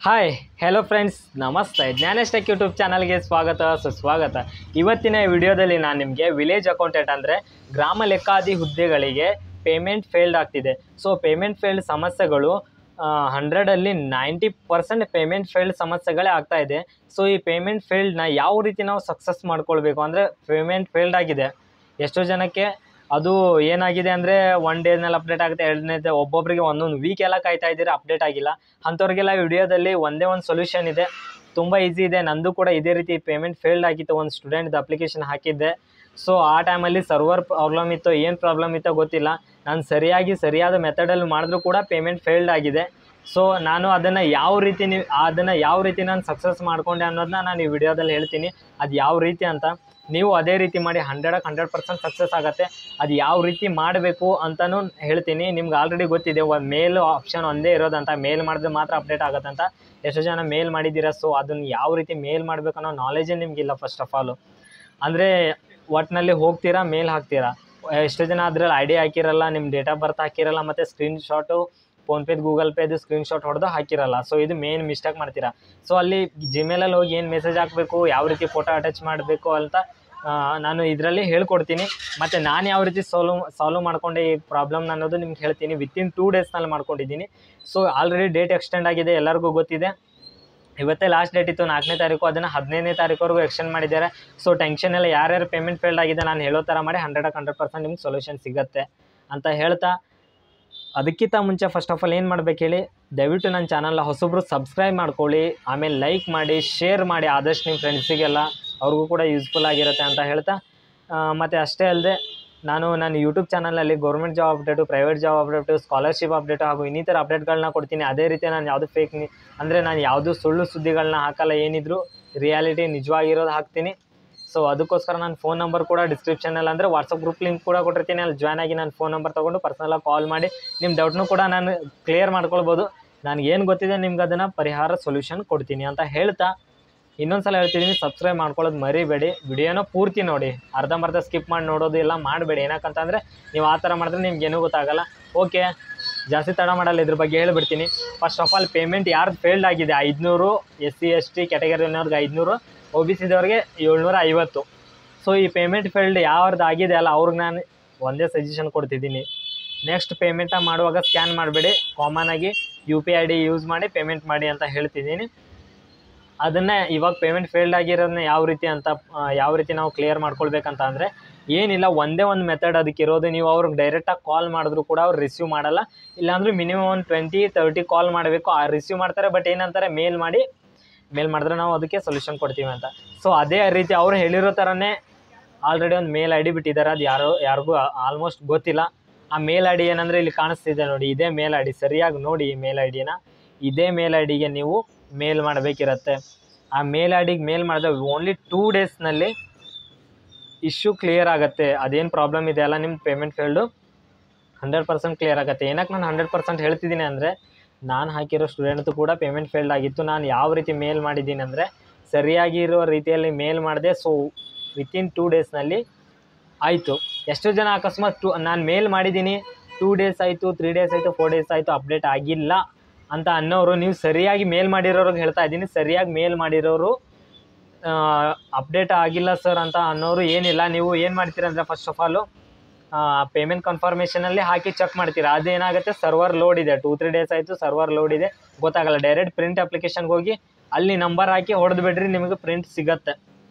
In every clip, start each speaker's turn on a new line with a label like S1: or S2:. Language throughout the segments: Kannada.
S1: ಹಾಯ್ ಹೆಲೋ ಫ್ರೆಂಡ್ಸ್, ನಮಸ್ತೆ. ಜ್ಞಾನೇಶ್ ಟೆಕ್ ಯೂಟ್ಯೂಬ್ ಚಾನಲ್ಗೆ ಸ್ವಾಗತ ಸುಸ್ವಾಗತ. ಇವತ್ತಿನ ವಿಡಿಯೋದಲ್ಲಿ ನಾನು ನಿಮಗೆ ವಿಲೇಜ್ ಅಕೌಂಟೆಂಟ್ ಅಂದರೆ ಗ್ರಾಮ ಲೆಕ್ಕಾಧಿ ಹುದ್ದೆಗಳಿಗೆ ಪೇಮೆಂಟ್ ಫೇಲ್ಡ್ ಆಗ್ತಿದೆ. ಸೊ ಪೇಮೆಂಟ್ ಫೇಲ್ಡ್ ಸಮಸ್ಯೆಗಳು 100ಅಲ್ಲಿ 90% ಪೇಮೆಂಟ್ ಫೇಲ್ಡ್ ಸಮಸ್ಯೆಗಳೇ ಆಗ್ತಾ ಇದೆ. ಸೊ ಈ ಪೇಮೆಂಟ್ ಫೇಲ್ಡ್ನ ಯಾವ ರೀತಿ ನಾವು ಸಕ್ಸಸ್ ಮಾಡ್ಕೊಳ್ಬೇಕು ಅಂದರೆ, ಪೇಮೆಂಟ್ ಫೇಲ್ಡ್ ಆಗಿದೆ ಎಷ್ಟೋ ಜನಕ್ಕೆ ಅದು ಏನಾಗಿದೆ ಅಂದರೆ 1 ಡೇನಲ್ಲಿ ಅಪ್ಡೇಟ್ ಆಗುತ್ತೆ, 2 ಒಬ್ಬೊಬ್ಬರಿಗೆ ಒಂದೊಂದು ವೀಕ್ ಎಲ್ಲ ಕಾಯ್ತಾ ಇದ್ದೀರಾ, ಅಪ್ಡೇಟ್ ಆಗಿಲ್ಲ. ಅಂಥವ್ರಿಗೆಲ್ಲ ವಿಡಿಯೋದಲ್ಲಿ ಒಂದೇ ಒಂದು ಸೊಲ್ಯೂಷನ್ ಇದೆ, ತುಂಬ ಈಸಿ ಇದೆ. ನಂದು ಕೂಡ ಇದೇ ರೀತಿ ಪೇಮೆಂಟ್ ಫೇಲ್ಡ್ ಆಗಿತ್ತು, ಒಂದು ಸ್ಟೂಡೆಂಟ್ದು ಅಪ್ಲಿಕೇಶನ್ ಹಾಕಿದ್ದೆ. ಸೊ ಆ ಟೈಮಲ್ಲಿ ಸರ್ವರ್ ಪ್ರಾಬ್ಲಮ್ ಇತ್ತು, ಏನು ಪ್ರಾಬ್ಲಮ್ ಇತ್ತೋ ಗೊತ್ತಿಲ್ಲ. ನಾನು ಸರಿಯಾದ ಮೆಥಡಲ್ಲಿ ಮಾಡಿದ್ರೂ ಕೂಡ ಪೇಮೆಂಟ್ ಫೇಲ್ಡ್ ಆಗಿದೆ. ಸೊ ನಾನು ಅದನ್ನು ಯಾವ ರೀತಿ ನಾನು ಸಕ್ಸಸ್ ಮಾಡಿಕೊಂಡೆ ಅನ್ನೋದನ್ನ ನಾನು ಈ ವಿಡಿಯೋದಲ್ಲಿ ಹೇಳ್ತೀನಿ. ಅದು ಯಾವ ರೀತಿ ಅಂತ ನೀವು ಅದೇ ರೀತಿ ಮಾಡಿ 100% ಸಕ್ಸಸ್ ಆಗುತ್ತೆ. ಅದು ಯಾವ ರೀತಿ ಮಾಡಬೇಕು ಅಂತಲೂ ಹೇಳ್ತೀನಿ. ನಿಮ್ಗೆ ಆಲ್ರೆಡಿ ಗೊತ್ತಿದೆ, ಮೇಲ್ ಆಪ್ಷನ್ ಒಂದೇ ಇರೋದಂತ, ಮೇಲ್ ಮಾಡಿದ್ರೆ ಮಾತ್ರ ಅಪ್ಡೇಟ್ ಆಗುತ್ತಂತ. ಎಷ್ಟೋ ಜನ ಮೇಲ್ ಮಾಡಿದ್ದೀರಾ. ಸೊ ಅದನ್ನು ಯಾವ ರೀತಿ ಮೇಲ್ ಮಾಡಬೇಕು ಅನ್ನೋ ನಾಲೆಜೇ ನಿಮಗಿಲ್ಲ. ಫಸ್ಟ್ ಆಫ್ ಆಲು ಅಂದರೆ ಒಟ್ಟಿನಲ್ಲಿ ಹೋಗ್ತೀರಾ, ಮೇಲ್ ಹಾಕ್ತೀರಾ. ಎಷ್ಟೋ ಜನ ಅದರಲ್ಲಿ ಐಡಿ ಹಾಕಿರಲ್ಲ, ನಿಮ್ಮ ಡೇಟ್ ಆಫ್ ಬರ್ತ್ ಹಾಕಿರಲ್ಲ, ಮತ್ತು ಸ್ಕ್ರೀನ್ಶಾಟು ಫೋನ್ಪೇದು ಗೂಗಲ್ ಪೇದು ಸ್ಕ್ರೀನ್ಶಾಟ್ ಹೊಡೆದು ಹಾಕಿರಲ್ಲ. ಸೊ ಇದು ಮೇನ್ ಮಿಸ್ಟೇಕ್ ಮಾಡ್ತೀರಾ. ಸೊ ಅಲ್ಲಿ ಜಿಮೇಲಲ್ಲಿ ಹೋಗಿ ಏನು ಮೆಸೇಜ್ ಹಾಕಬೇಕು, ಯಾವ ರೀತಿ ಫೋಟೋ ಅಟ್ಯಾಚ್ ಮಾಡಬೇಕು ಅಂತ ನಾನು ಇದರಲ್ಲಿ ಹೇಳ್ಕೊಡ್ತೀನಿ. ಮತ್ತು ನಾನು ಯಾವ ರೀತಿ ಸಾಲ್ವ್ ಮಾಡಿಕೊಂಡೆ ಈ ಪ್ರಾಬ್ಲಮ್ ಅನ್ನೋದು ನಿಮ್ಗೆ ಹೇಳ್ತೀನಿ. ವಿತಿನ್ 2 ಡೇಸ್ನಲ್ಲಿ ಮಾಡ್ಕೊಂಡಿದ್ದೀನಿ. ಸೊ ಆಲ್ರೆಡಿ ಡೇಟ್ ಎಕ್ಸ್ಟೆಂಡ್ ಆಗಿದೆ, ಎಲ್ಲರಿಗೂ ಗೊತ್ತಿದೆ. ಇವತ್ತೇ ಲಾಸ್ಟ್ ಡೇಟ್ ಇತ್ತು, 4ನೇ ತಾರೀಕು. ಅದನ್ನು 15ನೇ ತಾರೀಕುವರೆಗೂ ಎಕ್ಸ್ಟೆಂಡ್ ಮಾಡಿದ್ದಾರೆ. ಸೊ ಟೆನ್ಷನ್ ಎಲ್ಲ, ಯಾರ್ಯಾರು ಪೇಮೆಂಟ್ ಫೇಲ್ಡ್ ಆಗಿದೆ ನಾನು ಹೇಳೋ ಥರ ಮಾಡಿ 100% ನಿಮ್ಗೆ ಸೊಲ್ಯೂಷನ್ ಸಿಗುತ್ತೆ ಅಂತ ಹೇಳ್ತಾ, ಅದಕ್ಕಿಂತ ಮುಂಚೆ ಫಸ್ಟ್ ಆಫ್ ಆಲ್ ಏನು ಮಾಡ್ಬೇಕು ಹೇಳಿ, ದಯವಿಟ್ಟು ನನ್ನ ಚಾನಲ್ನ ಹೊಸಬ್ರು ಸಬ್ಸ್ಕ್ರೈಬ್ ಮಾಡ್ಕೊಳ್ಳಿ, ಆಮೇಲೆ ಲೈಕ್ ಮಾಡಿ, ಶೇರ್ ಮಾಡಿ ಆದಷ್ಟು ನಿಮ್ಮ ಫ್ರೆಂಡ್ಸಿಗೆಲ್ಲ, ಅವ್ರಿಗೂ ಕೂಡ ಯೂಸ್ಫುಲ್ ಆಗಿರುತ್ತೆ ಅಂತ ಹೇಳ್ತಾ, ಮತ್ತು ಅಷ್ಟೇ ಅಲ್ಲದೆ ನನ್ನ ಯೂಟ್ಯೂಬ್ ಚಾನಲಲ್ಲಿ government job update, private job update, scholarship update ಹಾಗೂ ಇನ್ನಿತರ ಅಪ್ಡೇಟ್ಗಳನ್ನ ಕೊಡ್ತೀನಿ. ಅದೇ ರೀತಿ ನಾನು ಯಾವುದು ನಾನು ಯಾವುದು ಸುಳ್ಳು ಸುದ್ದಿಗಳನ್ನ ಹಾಕಲ್ಲ. ಏನಿದ್ರು ರಿಯಾಲಿಟಿ ನಿಜವಾಗಿರೋದು ಹಾಕ್ತೀನಿ. ಸೊ ಅದಕ್ಕೋಸ್ಕರ ನನ್ನ ಫೋನ್ ನಂಬರ್ ಕೂಡ ಡಿಸ್ಕ್ರಿಪ್ಷನಲ್ಲಿ, ಅಂದರೆ ವಾಟ್ಸಪ್ ಗ್ರೂಪ್ ಲಿಂಕ್ ಕೂಡ ಕೊಟ್ಟಿರ್ತೀನಿ. ಅಲ್ಲಿ ಜಾಯ್ನ್ ಆಗಿ ನನ್ನ ಫೋನ್ ನಂಬರ್ ತೊಗೊಂಡು ಪರ್ಸನಲಾಗಿ ಕಾಲ್ ಮಾಡಿ ನಿಮ್ಮ ಡೌಟ್ನೂ ಕೂಡ ನಾನು ಕ್ಲಿಯರ್ ಮಾಡ್ಕೊಳ್ಬೋದು. ನನಗೇನು ಗೊತ್ತಿದೆ ನಿಮ್ಗೆ ಅದನ್ನು ಪರಿಹಾರ ಸೊಲ್ಯೂಷನ್ ಕೊಡ್ತೀನಿ ಅಂತ ಹೇಳ್ತಾ, ಇನ್ನೊಂದು ಸಲ ಹೇಳ್ತಿದ್ದೀನಿ, ಸಬ್ಸ್ಕ್ರೈಬ್ ಮಾಡ್ಕೊಳ್ಳೋದು ಮರಿಬೇಡಿ. ವಿಡಿಯೋನ ಪೂರ್ತಿ ನೋಡಿ, ಅರ್ಧಂಬರ್ಧ ಸ್ಕಿಪ್ ಮಾಡಿ ನೋಡೋದು ಎಲ್ಲ ಮಾಡಬೇಡಿ. ಏನಕ್ಕಂತಂದರೆ ನೀವು ಆ ಥರ ಮಾಡಿದ್ರೆ ನಿಮ್ಗೇನೂ ಗೊತ್ತಾಗಲ್ಲ. ಓಕೆ, ಜಾಸ್ತಿ ತಡ ಮಾಡಲ್ಲ, ಇದ್ರ ಬಗ್ಗೆ ಹೇಳ್ಬಿಡ್ತೀನಿ. ಫಸ್ಟ್ ಆಫ್ ಆಲ್ ಪೇಮೆಂಟ್ ಯಾರ್ದು ಫೇಲ್ಡ್ ಆಗಿದೆ, 500 SC ST ಕ್ಯಾಟಗರಿನವ್ರಿಗೆ 500, OBC ದವ್ರಿಗೆ 750. ಸೊ ಈ ಪೇಮೆಂಟ್ ಫೇಲ್ಡ್ ಯಾರ್ದು ಆಗಿದೆ ಅಲ್ಲ, ಅವ್ರಿಗೆ ನಾನು ಒಂದೇ ಸಜೆಷನ್ ಕೊಡ್ತಿದ್ದೀನಿ. ನೆಕ್ಸ್ಟ್ ಪೇಮೆಂಟ ಮಾಡುವಾಗ ಸ್ಕ್ಯಾನ್ ಮಾಡಬೇಡಿ, ಕಾಮನಾಗಿ UPI ID ಯೂಸ್ ಮಾಡಿ ಪೇಮೆಂಟ್ ಮಾಡಿ ಅಂತ ಹೇಳ್ತಿದ್ದೀನಿ. ಅದನ್ನೇ ಇವಾಗ ಪೇಮೆಂಟ್ ಫೇಲ್ಡ್ ಆಗಿರೋದನ್ನ ಯಾವ ರೀತಿ ನಾವು ಕ್ಲಿಯರ್ ಮಾಡ್ಕೊಳ್ಬೇಕಂತ ಅಂದರೆ, ಏನಿಲ್ಲ, ಒಂದೇ ಒಂದು ಮೆಥಡ್ ಅದಕ್ಕಿರೋದು. ನೀವು ಅವ್ರಿಗೆ ಡೈರೆಕ್ಟಾಗಿ ಕಾಲ್ ಮಾಡಿದ್ರು ಕೂಡ ಅವ್ರು ರಿಸೀವ್ ಮಾಡಲ್ಲ. ಇಲ್ಲಾಂದ್ರೆ ಮಿನಿಮಮ್ ಒಂದು 20-30 ಕಾಲ್ ಮಾಡಬೇಕು, ರಿಸೀವ್ ಮಾಡ್ತಾರೆ. ಬಟ್ ಏನಂತಾರೆ, ಮೇಲ್ ಮಾಡಿದ್ರೆ ನಾವು ಅದಕ್ಕೆ ಸೊಲ್ಯೂಷನ್ ಕೊಡ್ತೀವಿ ಅಂತ. ಸೊ ಅದೇ ರೀತಿ ಅವ್ರು ಹೇಳಿರೋ ಥರನೇ ಆಲ್ರೆಡಿ ಒಂದು ಮೇಲ್ ID ಬಿಟ್ಟಿದ್ದಾರೆ. ಅದು ಯಾರಿಗೂ ಆಲ್ಮೋಸ್ಟ್ ಗೊತ್ತಿಲ್ಲ. ಆ ಮೇಲ್ ID ಏನಂದರೆ ಇಲ್ಲಿ ಕಾಣಿಸ್ತಿದೆ ನೋಡಿ, ಇದೇ ಮೇಲ್ ID. ಸರಿಯಾಗಿ ನೋಡಿ ಈ ಮೇಲ್ IDನ. ಇದೇ ಮೇಲ್ IDಗೆ ನೀವು ಮೇಲ್ ಮಾಡಬೇಕಿರತ್ತೆ. ಆ ಮೇಲ್ IDಗೆ ಮೇಲ್ ಮಾಡಿದ್ರೆ ಓನ್ಲಿ 2 ಡೇಸ್ನಲ್ಲಿ ಇಶ್ಯೂ ಕ್ಲಿಯರ್ ಆಗುತ್ತೆ. ಅದೇನು ಪ್ರಾಬ್ಲಮ್ ಇದೆ ಅಲ್ಲ, ನಿಮ್ಮ ಪೇಮೆಂಟ್ ಫೇಲ್ಡು 100% ಕ್ಲಿಯರ್ ಆಗುತ್ತೆ. ಏನಕ್ಕೆ ನಾನು 100% ಹೇಳ್ತಿದ್ದೀನಿ ಅಂದರೆ, ನಾನು ಹಾಕಿರೋ ಸ್ಟೂಡೆಂಟ್ದು ಕೂಡ ಪೇಮೆಂಟ್ ಫೇಲ್ಡ್ ಆಗಿತ್ತು. ನಾನು ಯಾವ ರೀತಿ ಮೇಲ್ ಮಾಡಿದ್ದೀನಿ ಅಂದರೆ, ಸರಿಯಾಗಿರೋ ರೀತಿಯಲ್ಲಿ ಮೇಲ್ ಮಾಡಿದೆ. ಸೊ ವಿತಿನ್ 2 ಡೇಸ್ನಲ್ಲಿ ಆಯಿತು. ಎಷ್ಟೋ ಜನ ಅಕಸ್ಮಾತ್ ನಾನು ಮೇಲ್ ಮಾಡಿದ್ದೀನಿ, 2 ಡೇಸ್ ಆಯಿತು, 3 ಡೇಸ್ ಆಯಿತು, 4 ಡೇಸ್ ಆಯಿತು, ಅಪ್ಡೇಟ್ ಆಗಿಲ್ಲ ಅಂತ ಅನ್ನೋರು, ನೀವು ಸರಿಯಾಗಿ ಮೇಲ್ ಮಾಡಿರೋರಿಗೆ ಹೇಳ್ತಾ ಇದ್ದೀನಿ, ಸರಿಯಾಗಿ ಮೇಲ್ ಮಾಡಿರೋರು ಅಪ್ಡೇಟ್ ಆಗಿಲ್ಲ ಸರ್ ಅಂತ ಅನ್ನೋರು ಏನಿಲ್ಲ. ನೀವು ಏನು ಮಾಡ್ತೀರ ಅಂದರೆ, ಫಸ್ಟ್ ಆಫ್ ಆಲು ಪೇಮೆಂಟ್ ಕನ್ಫರ್ಮೇಷನಲ್ಲಿ ಹಾಕಿ ಚೆಕ್ ಮಾಡ್ತೀರಾ. ಅದೇನಾಗುತ್ತೆ, ಸರ್ವರ್ ಲೋಡ್ ಇದೆ, 2-3 ಡೇಸ್ ಆಯಿತು, ಸರ್ವರ್ ಲೋಡ್ ಇದೆ, ಗೊತ್ತಾಗಲ್ಲ. ಡೈರೆಕ್ಟ್ ಪ್ರಿಂಟ್ ಅಪ್ಲಿಕೇಶನ್ಗೆ ಹೋಗಿ ಅಲ್ಲಿ ನಂಬರ್ ಹಾಕಿ ಹೊಡೆದು ಬಿಡ್ರಿ, ನಿಮಗೆ ಪ್ರಿಂಟ್ ಸಿಗತ್ತೆ.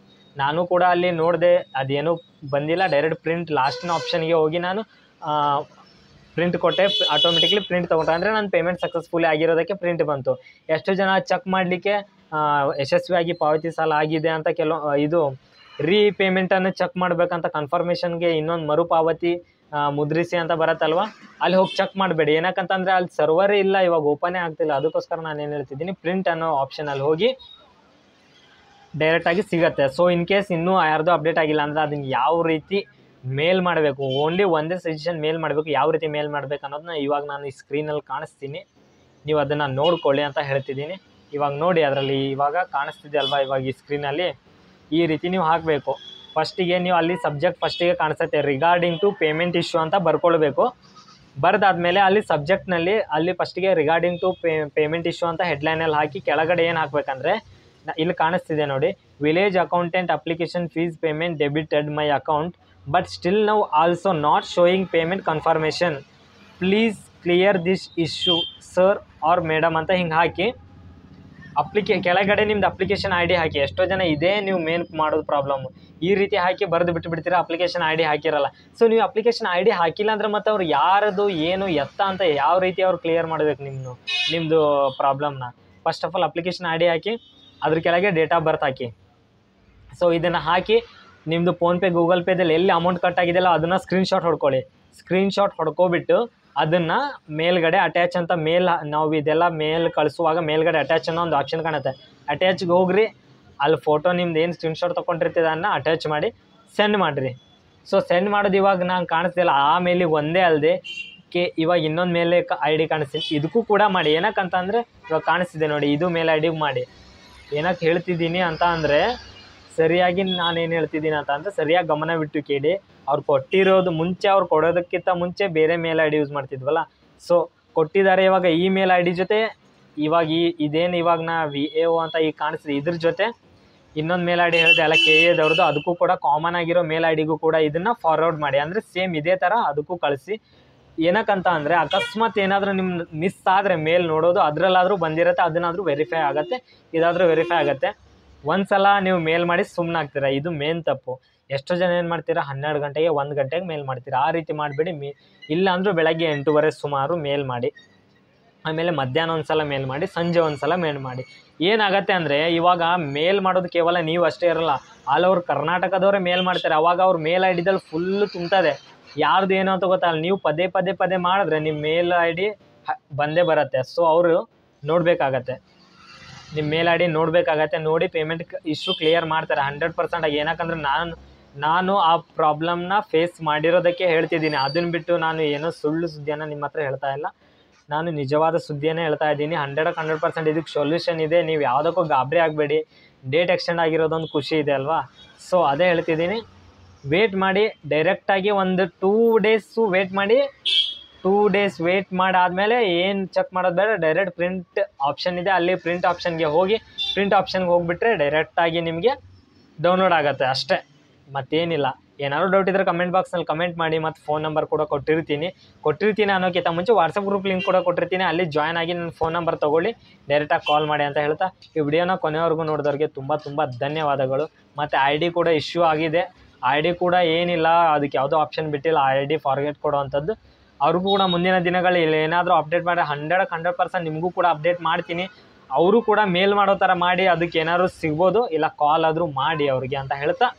S1: ನಾನು ಕೂಡ ಅಲ್ಲಿ ನೋಡಿದೆ, ಅದೇನೂ ಬಂದಿಲ್ಲ. ಡೈರೆಕ್ಟ್ ಪ್ರಿಂಟ್ ಲಾಸ್ಟಿನ ಆಪ್ಷನ್ಗೆ ಹೋಗಿ ನಾನು ಪ್ರಿಂಟ್ ಕೊಟ್ಟೆ, ಆಟೋಮೆಟಿಕ್ಲಿ ಪ್ರಿಂಟ್ ತೊಗೊಂಡೆ. ಅಂದರೆ ನನ್ನ ಪೇಮೆಂಟ್ ಸಕ್ಸಸ್ಫುಲಿ ಆಗಿರೋದಕ್ಕೆ ಪ್ರಿಂಟ್ ಬಂತು. ಎಷ್ಟೋ ಜನ ಚೆಕ್ ಮಾಡಲಿಕ್ಕೆ ಯಶಸ್ವಿಯಾಗಿ ಪಾವತಿಸಲಾಗಿದೆ ಅಂತ ಇದು ರೀಪೇಮೆಂಟನ್ನು ಚೆಕ್ ಮಾಡಬೇಕಂತ ಕನ್ಫರ್ಮೇಷನ್ಗೆ ಇನ್ನೊಂದು ಮರುಪಾವತಿ ಮುದ್ರಿಸಿ ಅಂತ ಬರುತ್ತಲ್ವ, ಅಲ್ಲಿ ಹೋಗಿ ಚೆಕ್ ಮಾಡಬೇಡಿ. ಏನಕ್ಕಂತಂದರೆ ಅಲ್ಲಿ ಸರ್ವರೇ ಇಲ್ಲ, ಇವಾಗ ಓಪನೇ ಆಗ್ತಿಲ್ಲ. ಅದಕ್ಕೋಸ್ಕರ ನಾನು ಏನು ಹೇಳ್ತಿದ್ದೀನಿ, ಪ್ರಿಂಟ್ ಅನ್ನೋ ಆಪ್ಷನಲ್ಲಿ ಹೋಗಿ ಡೈರೆಕ್ಟಾಗಿ ಸಿಗುತ್ತೆ. ಸೊ ಇನ್ ಕೇಸ್ ಇನ್ನೂ ಯಾರ್ದು ಅಪ್ಡೇಟ್ ಆಗಿಲ್ಲ ಅಂದರೆ, ಅದನ್ನು ಯಾವ ರೀತಿ ಮೇಲ್ ಮಾಡಬೇಕು, ಓನ್ಲಿ ಒಂದೇ ಸಜೆಷನ್ ಮೇಲ್ ಮಾಡಬೇಕು. ಯಾವ ರೀತಿ ಮೇಲ್ ಮಾಡಬೇಕು ಅನ್ನೋದನ್ನ ಇವಾಗ ನಾನು ಈ ಸ್ಕ್ರೀನಲ್ಲಿ ಕಾಣಿಸ್ತೀನಿ, ನೀವು ಅದನ್ನು ನೋಡ್ಕೊಳ್ಳಿ ಅಂತ ಹೇಳ್ತಿದ್ದೀನಿ. ಇವಾಗ ನೋಡಿ, ಅದರಲ್ಲಿ ಇವಾಗ ಕಾಣಿಸ್ತಿದೆ ಅಲ್ವಾ, ಇವಾಗ ಈ ಸ್ಕ್ರೀನಲ್ಲಿ ಈ ರೀತಿ ನೀವು ಹಾಕಬೇಕು. ಫಸ್ಟಿಗೆ ನೀವು ಅಲ್ಲಿ ಸಬ್ಜೆಕ್ಟ್ ಫಸ್ಟಿಗೆ ಕಾಣಿಸುತ್ತೆ, ರಿಗಾರ್ಡಿಂಗ್ ಟು ಪೇಮೆಂಟ್ ಇಶ್ಯೂ ಅಂತ ಬರ್ಕೊಳ್ಬೇಕು. ಬರೆದಾದ್ಮೇಲೆ ಅಲ್ಲಿ ಸಬ್ಜೆಕ್ಟ್ನಲ್ಲಿ ಅಲ್ಲಿ ಫಸ್ಟಿಗೆ ರಿಗಾರ್ಡಿಂಗ್ ಟು ಪೇಮೆಂಟ್ ಇಶ್ಯೂ ಅಂತ ಹೆಡ್ಲೈನಲ್ಲಿ ಹಾಕಿ ಕೆಳಗಡೆ ಏನು ಹಾಕಬೇಕಂದ್ರೆ ಇಲ್ಲಿ ಕಾಣಿಸ್ತಿದೆ ನೋಡಿ, village accountant application fees payment debited my account but still now also not showing payment confirmation, please clear this issue sir or madam ಅಂತ ಹಿಂಗೆ ಹಾಕಿ ಕೆಳಗಡೆ ನಿಮ್ದು ಅಪ್ಲಿಕೇಶನ್ ಐ ಡಿ ಹಾಕಿ. ಎಷ್ಟೋ ಜನ ಇದೇ ನೀವು ಮೇನ್ ಮಾಡೋದು ಪ್ರಾಬ್ಲಮ್, ಈ ರೀತಿ ಹಾಕಿ ಬರೆದು ಬಿಟ್ಬಿಡ್ತೀರಾ, ಅಪ್ಲಿಕೇಶನ್ ಐ ಡಿ ಹಾಕಿರಲ್ಲ. ಸೊ ನೀವು ಅಪ್ಲಿಕೇಶನ್ ಐ ಡಿ ಹಾಕಿಲ್ಲ ಅಂದ್ರೆ ಮತ್ತು ಅವ್ರು ಯಾರದು ಏನು ಎತ್ತ ಅಂತ ಯಾವ ರೀತಿ ಅವ್ರು ಕ್ಲಿಯರ್ ಮಾಡಬೇಕು ನಿಮ್ಮದು ಪ್ರಾಬ್ಲಮ್ನ. First of all application I D ಹಾಕಿ, ಅದ್ರ ಕೆಳಗೆ ಡೇಟ್ ಆಫ್ ಬರ್ತ್ ಹಾಕಿ. ಸೊ ಇದನ್ನು ಹಾಕಿ ನಿಮ್ಮದು ಫೋನ್ಪೇ ಗೂಗಲ್ ಪೇದಲ್ಲಿ ಎಲ್ಲಿ ಅಮೌಂಟ್ ಕಟ್ ಆಗಿದೆಯಲ್ಲ ಅದನ್ನು ಸ್ಕ್ರೀನ್ಶಾಟ್ ಹೊಡ್ಕೊಳ್ಳಿ. ಸ್ಕ್ರೀನ್ಶಾಟ್ ಹೊಡ್ಕೊಬಿಟ್ಟು ಅದನ್ನು ಮೇಲ್ಗಡೆ ಅಟ್ಯಾಚ್ ಅಂತ ನಾವು ಇದೆಲ್ಲ ಮೇಲ್ ಕಳಿಸುವಾಗ ಮೇಲ್ಗಡೆ ಅಟ್ಯಾಚ್ ಅನ್ನೋ ಒಂದು ಆಪ್ಷನ್ ಕಾಣುತ್ತೆ. ಅಟ್ಯಾಚ್ಗೆ ಹೋಗ್ರಿ, ಅಲ್ಲಿ ಫೋಟೋ ನಿಮ್ದು ಏನು ಸ್ಕ್ರೀನ್ಶಾಟ್ ತೊಗೊಂಡಿರ್ತೀರ ಅದನ್ನು ಅಟ್ಯಾಚ್ ಮಾಡಿ ಸೆಂಡ್ ಮಾಡಿರಿ. ಸೊ ಸೆಂಡ್ ಮಾಡೋದು ಇವಾಗ ನಾನು ಕಾಣಿಸ್ತಿಲ್ಲ, ಆ ಮೇಲಿಗೆ ಒಂದೇ ಅಲ್ಲದೆ ಇವಾಗ ಇನ್ನೊಂದು ಮೇಲೆ ಐ ಡಿ ಕಾಣಿಸ್ತೀನಿ, ಇದಕ್ಕೂ ಕೂಡ ಮಾಡಿ. ಏನಕ್ಕಂತಂದರೆ ಇವಾಗ ಕಾಣಿಸ್ತಿದೆ ನೋಡಿ, ಇದು ಮೇಲ್ ಐ ಡಿಗೆ ಮಾಡಿ. ಏನಕ್ಕೆ ಹೇಳ್ತಿದ್ದೀನಿ ಅಂತ ಅಂದರೆ ಸರಿಯಾಗಿ ನಾನೇನು ಹೇಳ್ತಿದ್ದೀನಿ ಅಂತ ಅಂದರೆ ಸರಿಯಾಗಿ ಗಮನವಿಟ್ಟು ಕೇಳಿ. ಅವ್ರು ಕೊಟ್ಟಿರೋದು ಮುಂಚೆ, ಅವ್ರು ಕೊಡೋದಕ್ಕಿಂತ ಮುಂಚೆ ಬೇರೆ ಮೇಲ್ ಐ ಡಿ ಯೂಸ್ ಮಾಡ್ತಿದ್ವಲ್ಲ. ಸೊ ಕೊಟ್ಟಿದ್ದಾರೆ ಇವಾಗ ಈ ಮೇಲ್ ಐ ಡಿ ಜೊತೆ, ಇವಾಗ ಇದೇನು ಇವಾಗ ನಾ VAO ಅಂತ ಈಗ ಕಾಣಿಸ್ತಿದೆ ಇದ್ರ ಜೊತೆ ಇನ್ನೊಂದು ಮೇಲ್ ಐ ಡಿ ಹೇಳಿದೆ ಅಲ್ಲ KAದವ್ರದ್ದು, ಅದಕ್ಕೂ ಕೂಡ ಕಾಮನ್ ಆಗಿರೋ ಮೇಲ್ ಐ ಡಿಗೂ ಕೂಡ ಇದನ್ನು ಫಾರ್ವರ್ಡ್ ಮಾಡಿ. ಅಂದರೆ ಸೇಮ್ ಇದೇ ಥರ ಅದಕ್ಕೂ ಕಳಿಸಿ. ಏನಕ್ಕಂತ ಅಂದರೆ ಅಕಸ್ಮಾತ್ ಏನಾದರೂ ನಿಮ್ಮ ಮಿಸ್ ಆದರೆ ಮೇಲ್ ನೋಡೋದು ಅದರಲ್ಲಾದರೂ ಬಂದಿರುತ್ತೆ, ಅದನ್ನಾದರೂ ವೆರಿಫೈ ಆಗುತ್ತೆ, ಇದಾದರೂ ವೆರಿಫೈ ಆಗುತ್ತೆ. ಒಂದು ಸಲ ನೀವು ಮೇಲ್ ಮಾಡಿ ಸುಮ್ಮನೆ ಆಗ್ತೀರಾ, ಇದು ಮೇನ್ ತಪ್ಪು. ಎಷ್ಟೋ ಜನ ಏನು ಮಾಡ್ತೀರಾ 12 ಗಂಟೆಗೆ 1 ಗಂಟೆಗೆ ಮೇಲ್ ಮಾಡ್ತೀರಾ. ಆ ರೀತಿ ಮಾಡಿಬಿಡಿ. ಇಲ್ಲ ಅಂದರೂ ಬೆಳಗ್ಗೆ 8:30 ಸುಮಾರು ಮೇಲ್ ಮಾಡಿ, ಆಮೇಲೆ ಮಧ್ಯಾಹ್ನ ಒಂದು ಸಲ ಮೇಲ್ ಮಾಡಿ, ಸಂಜೆ ಒಂದು ಸಲ ಮೇಲ್ ಮಾಡಿ. ಏನಾಗುತ್ತೆ ಅಂದರೆ ಇವಾಗ ಮೇಲ್ ಮಾಡೋದು ಕೇವಲ ನೀವು ಅಷ್ಟೇ ಇರಲ್ಲ, ಆಲ್ ಓವರ್ ಕರ್ನಾಟಕದವರೇ ಮೇಲ್ ಮಾಡ್ತಾರೆ. ಅವಾಗ ಅವ್ರ ಮೇಲ್ ಐ ಡಿದಲ್ಲಿ ಫುಲ್ಲು ತುಂಬ್ತದೆ, ಯಾರ್ದು ಏನು ಅಂತ ಗೊತ್ತಲ್ಲ. ನೀವು ಪದೇ ಮಾಡಿದ್ರೆ ನಿಮ್ಮ ಮೇಲ್ ಐ ಡಿ ಬಂದೇ ಬರುತ್ತೆ. ಸೊ ಅವರು ನೋಡಬೇಕಾಗತ್ತೆ, ನಿಮ್ಮ ಮೇಲ್ ಐ ಡಿ ನೋಡಬೇಕಾಗತ್ತೆ. ನೋಡಿ ಪೇಮೆಂಟ್ ಇಶ್ಯೂ ಕ್ಲಿಯರ್ ಮಾಡ್ತಾರೆ 100% ಆಗಿ. ಏನಕ್ಕಂದ್ರೆ ನಾನು ಆ ಪ್ರಾಬ್ಲಮ್ನ ಫೇಸ್ ಮಾಡಿರೋದಕ್ಕೆ ಹೇಳ್ತಿದ್ದೀನಿ. ಅದನ್ನು ಬಿಟ್ಟು ನಾನು ಏನೋ ಸುಳ್ಳು ಸುದ್ದಿಯನ್ನು ನಿಮ್ಮ ಹತ್ರ ಹೇಳ್ತಾ ಇಲ್ಲ, ನಾನು ನಿಜವಾದ ಸುದ್ದಿಯನ್ನೇ ಹೇಳ್ತಾ ಇದ್ದೀನಿ. 100% ಇದಕ್ಕೆ ಸೊಲ್ಯೂಷನ್ ಇದೆ. ನೀವು ಯಾವುದಕ್ಕೂ ಗಾಬರಿ ಆಗಬೇಡಿ. ಡೇಟ್ ಎಕ್ಸ್ಟೆಂಡ್ ಆಗಿರೋದೊಂದು ಖುಷಿ ಇದೆ ಅಲ್ವಾ. ಸೊ ಅದೇ ಹೇಳ್ತಿದ್ದೀನಿ, ವೇಟ್ ಮಾಡಿ. ಡೈರೆಕ್ಟಾಗಿ ಒಂದು 2 ಡೇಸು ವೇಟ್ ಮಾಡಿ. 2 ಡೇಸ್ ವೇಟ್ ಮಾಡಾದಮೇಲೆ ಏನು ಚೆಕ್ ಮಾಡೋದು ಬೇಡ, ಡೈರೆಕ್ಟ್ ಪ್ರಿಂಟ್ ಆಪ್ಷನ್ ಇದೆ, ಅಲ್ಲಿ ಪ್ರಿಂಟ್ ಆಪ್ಷನ್ಗೆ ಹೋಗಿ, ಪ್ರಿಂಟ್ ಆಪ್ಷನ್ಗೆ ಹೋಗಿಬಿಟ್ರೆ ಡೈರೆಕ್ಟಾಗಿ ನಿಮಗೆ ಡೌನ್ಲೋಡ್ ಆಗುತ್ತೆ ಅಷ್ಟೇ, ಮತ್ತೇನಿಲ್ಲ. ಏನಾದರೂ ಡೌಟ್ ಇದ್ದರೆ ಕಮೆಂಟ್ ಬಾಕ್ಸ್ನಲ್ಲಿ ಕಮೆಂಟ್ ಮಾಡಿ. ಮತ್ತು ಫೋನ್ ನಂಬರ್ ಕೂಡ ಕೊಟ್ಟಿರ್ತೀನಿ ಅನ್ನೋಕ್ಕಿಂತ ಮುಂಚೆ ವಾಟ್ಸಪ್ ಗ್ರೂಪ್ ಲಿಂಕ್ ಕೂಡ ಕೊಟ್ಟಿರ್ತೀನಿ, ಅಲ್ಲಿ ಜಾಯ್ನ್ ಆಗಿ ನನ್ನ ಫೋನ್ ನಂಬರ್ ತೊಗೊಳ್ಳಿ, ಡೈರೆಕ್ಟಾಗಿ ಕಾಲ್ ಮಾಡಿ ಅಂತ ಹೇಳ್ತಾ ಈ ವಿಡಿಯೋನ ಕೊನೆವರೆಗೂ ನೋಡಿದವ್ರಿಗೆ ತುಂಬ ಧನ್ಯವಾದಗಳು. ಮತ್ತು ಐ ಡಿ ಕೂಡ ಇಶ್ಯೂ ಆಗಿದೆ. ಐ ಡಿ ಕೂಡ ಏನಿಲ್ಲ, ಅದಕ್ಕೆ ಯಾವುದೋ ಆಪ್ಷನ್ ಬಿಟ್ಟಿಲ್ಲ ಐ ಡಿ ಫಾರ್ಗೆಟ್ ಕೊಡೋ ಅಂಥದ್ದು. ಅವ್ರಿಗೂ ಕೂಡ ಮುಂದಿನ ದಿನಗಳಲ್ಲಿ ಏನಾದರೂ ಅಪ್ಡೇಟ್ ಮಾಡಿ 100% ನಿಮಗೂ ಕೂಡ ಅಪ್ಡೇಟ್ ಮಾಡ್ತೀನಿ. ಅವರು ಕೂಡ ಮೇಲ್ ಮಾಡೋ ಥರ ಮಾಡಿ, ಅದಕ್ಕೆ ಏನಾದರೂ ಸಿಗ್ಬೋದು, ಇಲ್ಲ ಕಾಲ್ ಆದರೂ ಮಾಡಿ ಅವ್ರಿಗೆ ಅಂತ ಹೇಳ್ತಾ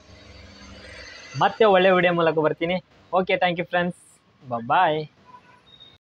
S1: ಮತ್ತೆ ಒಳ್ಳೆ ವಿಡಿಯೋ ಮೂಲಕ ಬರ್ತೀನಿ. Okay, thank you friends, bye.